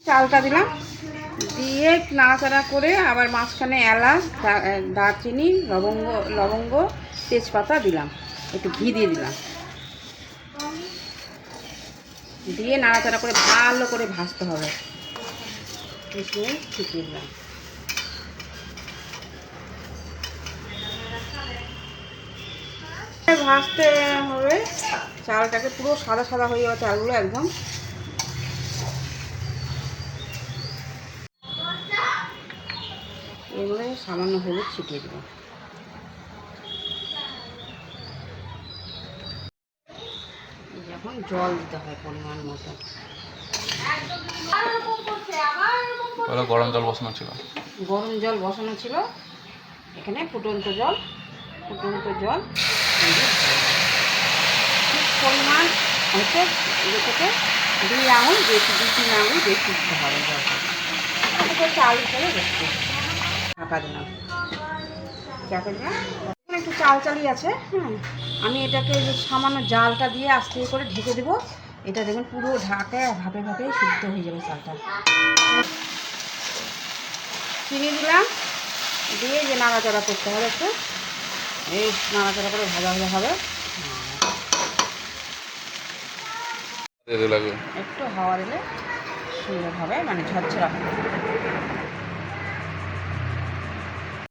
চালটা দিলাম, দিয়ে নাড়াচাড়া করে আবার মাঝখানে এলাচ, দারচিনি, লবঙ্গ, তেজপাতা দিলাম, একটু ঘি দিয়ে দিলাম, দিয়ে নাড়াচাড়া করে ভালো করে ভাজতে হবে। কিশমিশ ছিটিয়ে দিলাম। ভাজতে হবে, চালটাকে পুরো সাদা সাদা হয়ে যাবে চালগুলো একদম। এবারে সামান্য হলুদ ছিটিয়ে দেবো। এখন জল দিতে হয় পরিমাণ মতো। গরম জল বসানো ছিল, এখানে ফুটন্ত জল ঠিক পরিমাণ হচ্ছে, এগুলো থেকে 2 আঙুল বেশি, 2-3 আঙুল বেশি দিতে হবে জলটা। চাল হিসাবে বেশি ঢাকা দিলাম, একটু চাল চালি আছে। হ্যাঁ, আমি এটাকে সামান্য জালটা দিয়ে আস্তে করে ঢেকে দেবো। এটা দেখুন পুরো ঢাকায় ভাপে সিদ্ধ হয়ে যাবে চালটা। চিনি দিলাম, দিয়ে যে নাড়াচাড়া করতে হবে, একটু এই নাড়াচাড়া করে ভাজা হবে। একটু হাওয়া দিলে সুন্দর হবে, মানে ঝরঝরা হবে।